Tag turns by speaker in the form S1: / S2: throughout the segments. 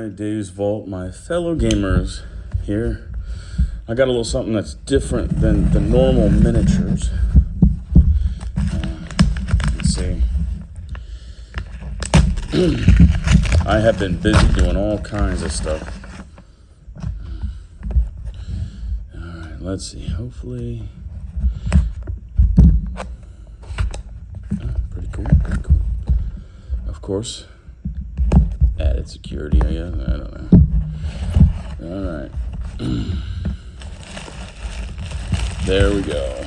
S1: Alright, Dave's Vault, my fellow gamers here. I got a little something that's different than the normal miniatures. Let's see. I have been busy doing all kinds of stuff. Alright, let's see. Hopefully. Pretty cool, pretty cool. Of course. Added security, I guess. I don't know. Alright. There we go.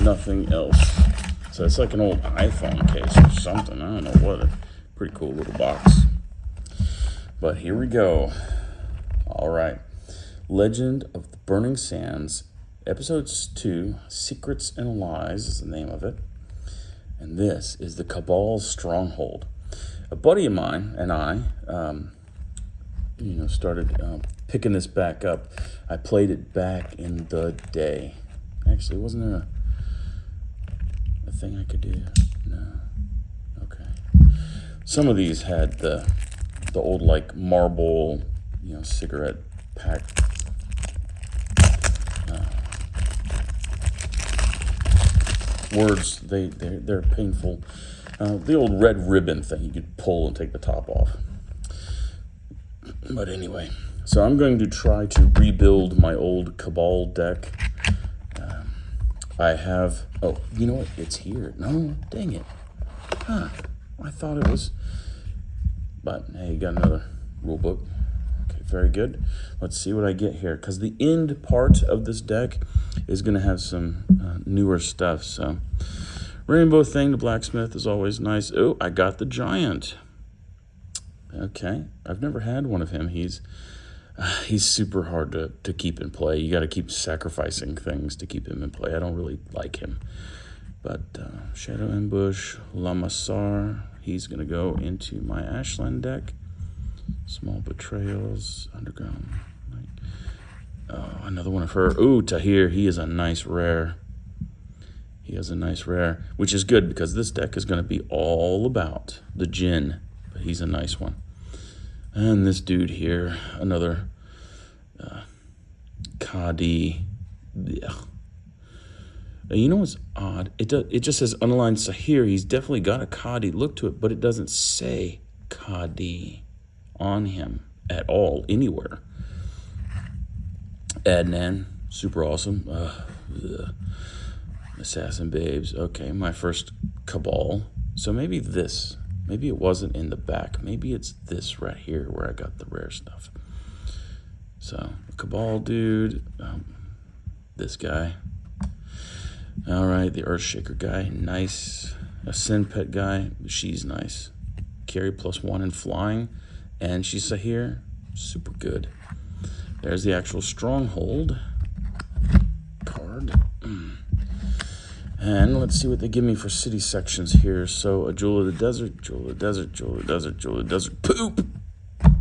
S1: Nothing else. So it's like an old iPhone case or something. I don't know what. Pretty cool little box. But here we go. Alright. Legend of the Burning Sands. Episodes 2, Secrets and Lies is the name of it. And this is the Qabal Stronghold. A buddy of mine and I, started picking this back up. I played it back in the day. Actually, wasn't there a thing I could do? No. Okay. Some of these had the old like marble, cigarette pack. Words, they're painful. The old red ribbon thing you could pull and take the top off. But anyway, so I'm going to try to rebuild my old Qabal deck. I have, oh, you know what? It's here. No, dang it. Huh, I thought it was, but hey, you got another rule book. Okay, very good. Let's see what I get here, because the end part of this deck is going to have some newer stuff, so. Rainbow thing, the blacksmith is always nice. Oh, I got the giant. Okay, I've never had one of him. He's super hard to keep in play. You got to keep sacrificing things to keep him in play. I don't really like him. But Shadow Ambush, Lamassar, he's going to go into my Ashland deck. Small Betrayals, Underground. Oh, another one of her. Ooh, Tahir, he is a nice rare. He has a nice rare, which is good because this deck is going to be all about the Jinn, but he's a nice one. And this dude here, another Qadi. You know what's odd? It just says underlined Sahir. He's definitely got a Qadi look to it, but it doesn't say Qadi on him at all, anywhere. Adnan, super awesome. Assassin Babes. Okay, my first Qabal. So maybe this. Maybe it wasn't in the back. Maybe it's this right here where I got the rare stuff. So, Qabal dude. This guy. Alright, the Earthshaker guy. Nice. A Sin Pet guy. She's nice. Carry +1 in flying. And she's Sahir. Super good. There's the actual stronghold card. And let's see what they give me for city sections here. So a Jewel of the Desert, Jewel of the Desert, Jewel of the Desert, Jewel of the Desert. Poop!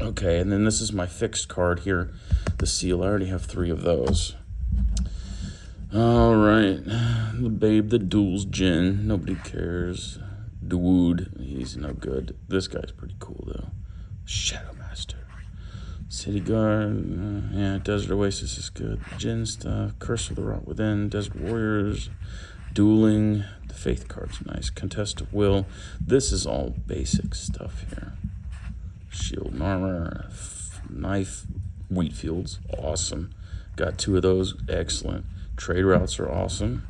S1: Okay, and then this is my fixed card here. The seal, I already have 3 of those. All right, the babe that duels Jinn. Nobody cares. Dawood, he's no good. This guy's pretty cool though. Shadow Master. City Guard, yeah, Desert Oasis is good. Jinn stuff, Curse of the Rot Within, Desert Warriors. Dueling, the Faith card's nice. Contest of Will. This is all basic stuff here. Shield and Armor, Knife, Wheat Fields, awesome. Got 2 of those, excellent. Trade routes are awesome.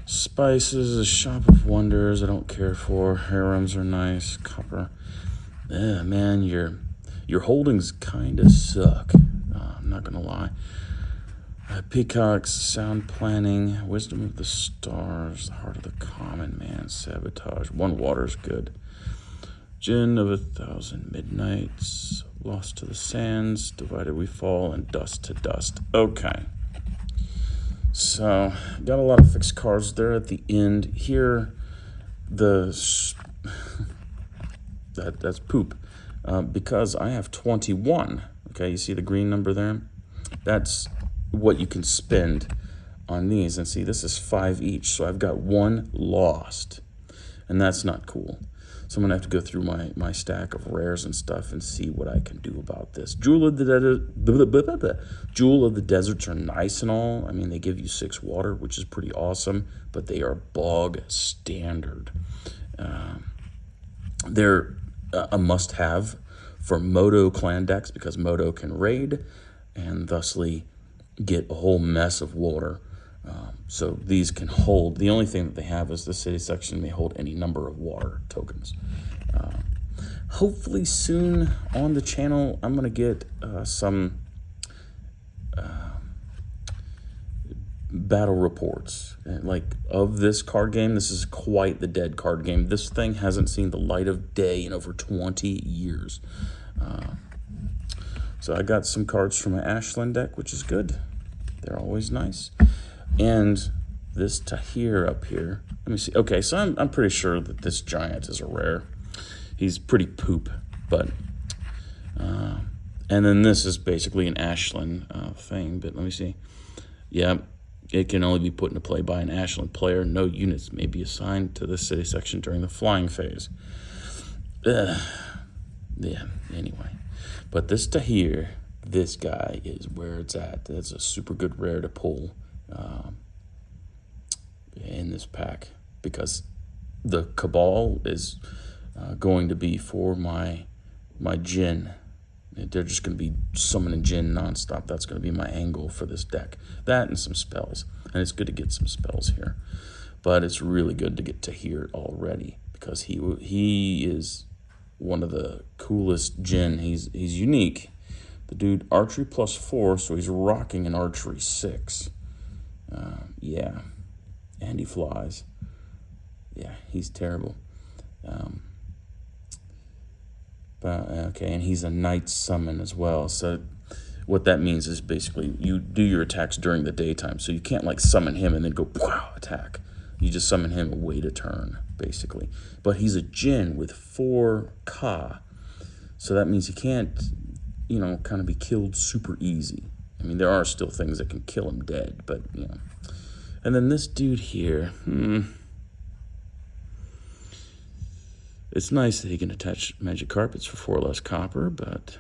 S1: Spices, a Shop of Wonders, I don't care for. Harems are nice. Copper. Man, your holdings kind of suck. I'm not gonna lie. Peacocks, Sound Planning, Wisdom of the Stars, the Heart of the Common Man, Sabotage, One Water's good. Jinn of 1,000 Midnights, Lost to the Sands, Divided We Fall, and Dust to Dust. Okay. So, got a lot of fixed cards there at the end. Here, that's poop. Because I have 21. Okay, you see the green number there? That's what you can spend on these. And see, this is 5 each, so I've got 1 lost, and that's not cool. So I'm going to have to go through my stack of rares and stuff and see what I can do about this. Jewel of the Deserts are nice and all. I mean, they give you 6 water, which is pretty awesome, but they are bog standard. They're a must-have for Moto clan decks because Moto can raid and thusly get a whole mess of water. So these can hold. The only thing that they have is the city section may hold any number of water tokens. Hopefully soon on the channel, I'm going to get some battle reports. Like of this card game, this is quite the dead card game. This thing hasn't seen the light of day in over 20 years. So I got some cards from my Ashland deck, which is good. They're always nice. And this Tahir up here, let me see. Okay, so I'm pretty sure that this giant is a rare. He's pretty poop, but and then this is basically an Ashland thing. But let me see. Yeah, it can only be put into play by an Ashland player. No units may be assigned to the city section during the flying phase. Yeah. Anyway, but this Tahir, this guy is where it's at. That's a super good rare to pull in this pack because the Qabal is going to be for my Jinn. They're just going to be summoning Jinn nonstop. That's going to be my angle for this deck. That and some spells. And it's good to get some spells here. But it's really good to get Tahir already because he is one of the coolest Jinn. He's unique. The dude, archery +4, so he's rocking an archery 6. Yeah. And he flies. Yeah, he's terrible. Okay, and he's a night summon as well. So what that means is basically you do your attacks during the daytime. So you can't like summon him and then go wow, attack. You just summon him and wait a turn, basically. But he's a Jinn with 4 Ka. So that means he can't, you know, kind of be killed super easy. I mean, there are still things that can kill him dead, but, you know. And then this dude here, it's nice that he can attach magic carpets for 4 less copper, but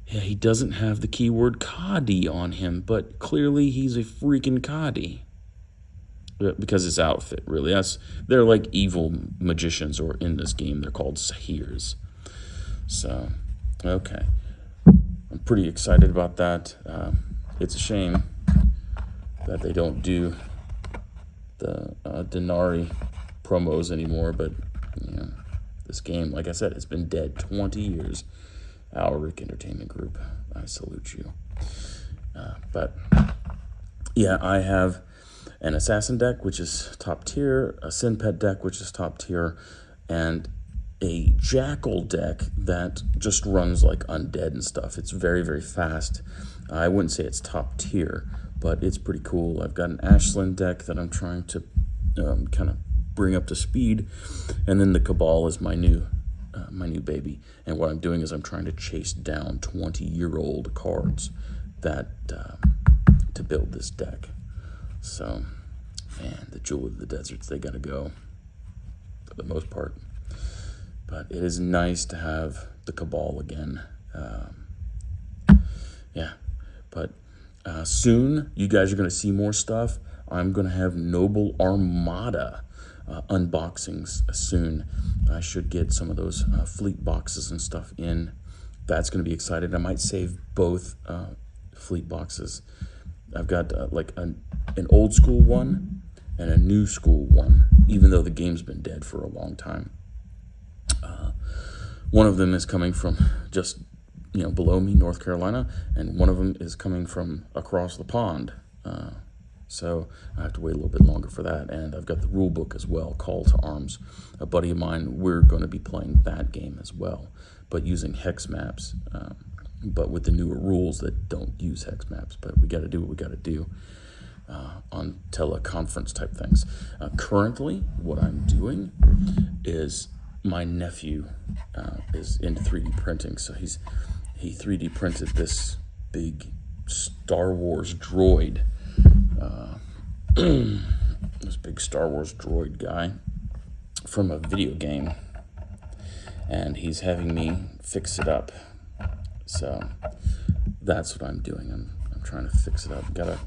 S1: yeah, he doesn't have the keyword Kadi on him, but clearly he's a freaking Kadi. Because his outfit, really. They're like evil magicians, or in this game, they're called Sahirs. So, okay. I'm pretty excited about that. It's a shame that they don't do the Denari promos anymore, but you know, this game, like I said, it's been dead 20 years. Alric Entertainment Group, I salute you. But yeah, I have an Assassin deck, which is top tier, a Sin Pet deck, which is top tier, and a Jackal deck that just runs like undead and stuff. It's very, very fast. I wouldn't say it's top tier, but it's pretty cool. I've got an Ashland deck that I'm trying to kind of bring up to speed, and then the Qabal is my new baby. And what I'm doing is I'm trying to chase down 20-year-old cards that to build this deck. So, man, the Jewel of the Deserts, they got to go for the most part. But it is nice to have the Qabal again. Yeah, but soon you guys are going to see more stuff. I'm going to have Noble Armada unboxings soon. I should get some of those fleet boxes and stuff in. That's going to be exciting. I might save both fleet boxes. I've got like an old school one and a new school one, even though the game's been dead for a long time. One of them is coming from just, you know, below me, North Carolina, and one of them is coming from across the pond. So I have to wait a little bit longer for that. And I've got the rule book as well, Call to Arms. A buddy of mine, we're going to be playing that game as well, but using hex maps, but with the newer rules that don't use hex maps. But we got to do what we got to do on teleconference type things. Currently, what I'm doing is my nephew is into 3D printing, so he 3D printed this big Star Wars droid. This big Star Wars droid guy. from a video game, and he's having me fix it up. So that's what I'm doing. I'm trying to fix it up.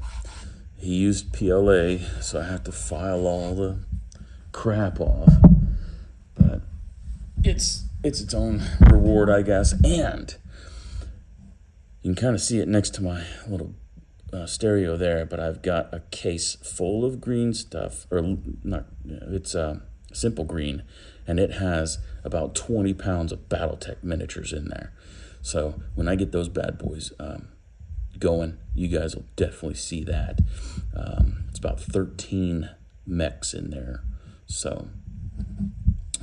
S1: He used PLA, so I have to file all the crap off. But it's its own reward, I guess. And you can kind of see it next to my little stereo there, but I've got a case full of green stuff, or not, it's simple green, and it has about 20 pounds of Battletech miniatures in there. So when I get those bad boys going, you guys will definitely see that. It's about 13 mechs in there, so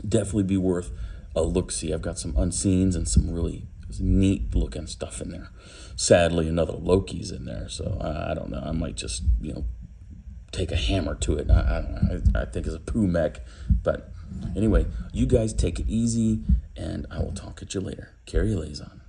S1: definitely be worth a look-see. I've got some unseens and some really neat looking stuff in there. Sadly, another Loki's in there, so I don't know. I might just, take a hammer to it. I don't know. I think it's a poo mech. But anyway, you guys take it easy, and I will talk at you later. Carry your lays on.